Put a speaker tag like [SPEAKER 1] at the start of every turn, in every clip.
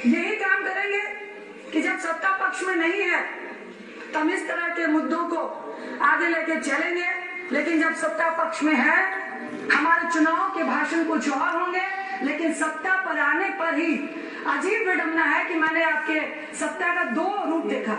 [SPEAKER 1] यही काम करेंगे कि जब सत्ता पक्ष में नहीं है तब इस तरह के मुद्दों को आगे लेके चलेंगे, लेकिन जब सत्ता पक्ष में है हमारे चुनाव के भाषण कुछ और होंगे, लेकिन सत्ता पर आने पर ही अजीब विडंबना है कि मैंने आपके सत्ता का दो रूप देखा।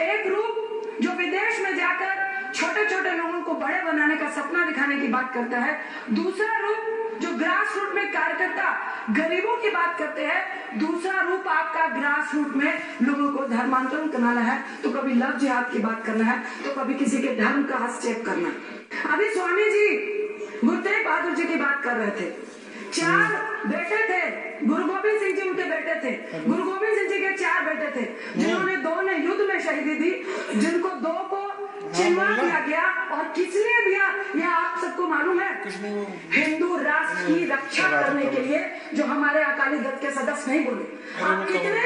[SPEAKER 1] एक रूप जो विदेश में जाकर छोटे छोटे लोगों को बड़े बनाने का सपना दिखाने की बात करता है, दूसरा रूप जो ग्रास रूट में कार्यकर्ता गरीबों की बात करते हैं, दूसरा रूप आपका ग्रास रूट में लोगों को धर्मांतरण कराना है, तो कभी लव जिहाद की बात करना है, तो कभी किसी के धर्म का हस्तक्षेप करना है। अभी स्वामी जी गुरु तेग बहादुर जी की बात कर रहे थे, 4 बेटे थे, गुरु गोविंद सिंह जी उनके बेटे थे, गुरु गोविंद सिंह जी के 4 बेटे थे, जिन्होंने 2 ने युद्ध में शहीदी दी, जिनको 2 को चिन्वा दिया गया, और किसने दिया यह आप सबको मालूम है? हिंदू राष्ट्र की रक्षा करने के लिए, जो हमारे अकाली दल के सदस्य नहीं बोले। आप कितने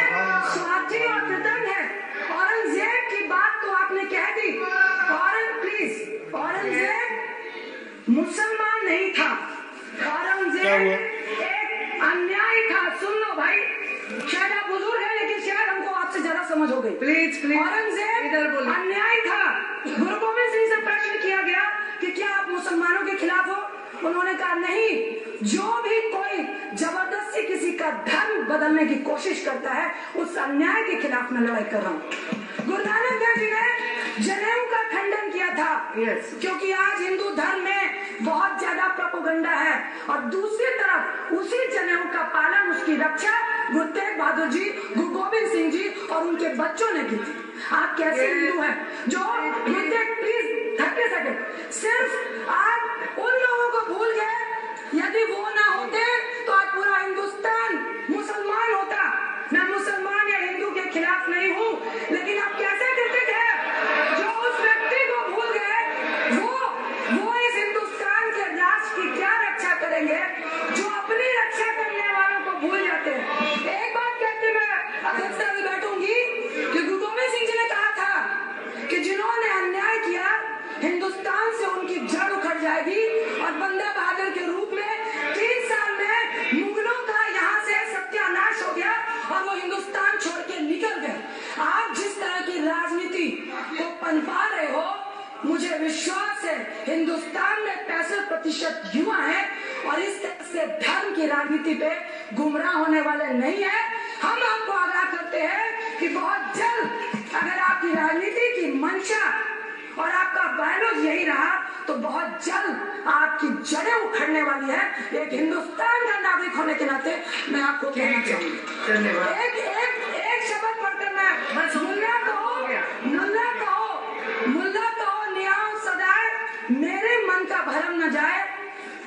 [SPEAKER 1] स्वार्थी और कृतज्ञ हैं। औरंगजेब की बात तो आपने कह दी, औरंगजेब मुसलमान नहीं था, औरंगजेब एक अन्याय था। सुन लो भाई, शायद आप बुजुर्ग हैं लेकिन शायद हमको आपसे ज्यादा समझ हो गई। प्लीज औरंगजेब इधर बोलो। अन्याय था। गुरु गोविंद सिंह से प्रश्न किया गया कि क्या आप मुसलमानों के खिलाफ हो? उन्होंने कहा नहीं, जो भी कोई जबरदस्ती किसी का धर्म बदलने की कोशिश करता है उस अन्याय के खिलाफ मैं लड़ाई कर रहा हूँ। गुरु नानक देव जी ने जनेऊ का खंडन किया था, क्योंकि आज हिंदू धर्म में बहुत ज्यादा प्रोपेगेंडा है, और दूसरी तरफ उसी जनेऊ का पालन, उसकी रक्षा गुरु तेग बहादुर जी, गुरु गोविंद सिंह जी और उनके बच्चों ने की थी। आप कैसे हिंदू हैं जो प्लीज 30 सेकंड, सिर्फ आप उन लोगों को भूल गए, यदि वो ना होते तो आज पूरा हिंदुस्तान मुसलमान होता। मैं मुसलमान या हिंदू के खिलाफ नहीं हूँ, लेकिन आप कैसे कृतज्ञ हैं जो उस व्यक्ति को भूल गए, वो इस हिंदुस्तान के राष्ट्र की क्या रक्षा करेंगे जो अपनी रक्षा करने वालों को भूल जाते हैं। एक बात कहती मैं अध्यक्षता में बैठूंगी कि गुरु गोविंद सिंह जी ने कहा था कि जिन्होंने अन्याय किया हिंदुस्तान से उनकी जड़ उखड़ जाएगी, और बंदा बहादुर के रूप में 3 साल में मुगलों का यहाँ से सत्यानाश हो गया और वो हिंदुस्तान छोड़ के निकल गए। आप जिस तरह की राजनीति को पनपा रहे हो, मुझे विश्वास है हिंदुस्तान में 65% युवा है और इस तरह से धर्म की राजनीति पे गुमराह होने वाले नहीं है। हम आपको आगाह करते हैं कि बहुत जल्द अगर आपकी राजनीति की मंशा और आपका बायोलॉजी यही रहा तो बहुत जल्द आपकी जड़ें उखड़ने वाली है। एक हिंदुस्तान का नागरिक होने के नाते मैं आपको कहना चाहूंगी, एक शब्द पढ़कर मैं मुल्ला कहो न्याय सदाए, मेरे मन का भरम न जाए,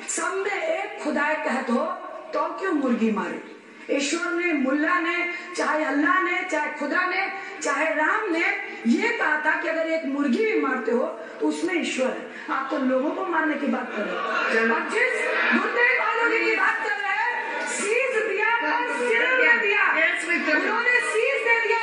[SPEAKER 1] सब में एक खुदाए कहत हो तो क्यों मुर्गी मारे। ईश्वर ने, मुल्ला ने, चाहे अल्लाह ने, चाहे खुदा ने, चाहे राम ने ये कहा था कि अगर एक मुर्गी भी मारते हो तो उसमें ईश्वर है। आप तो लोगों को मारने की बात कर रहे हो। जिस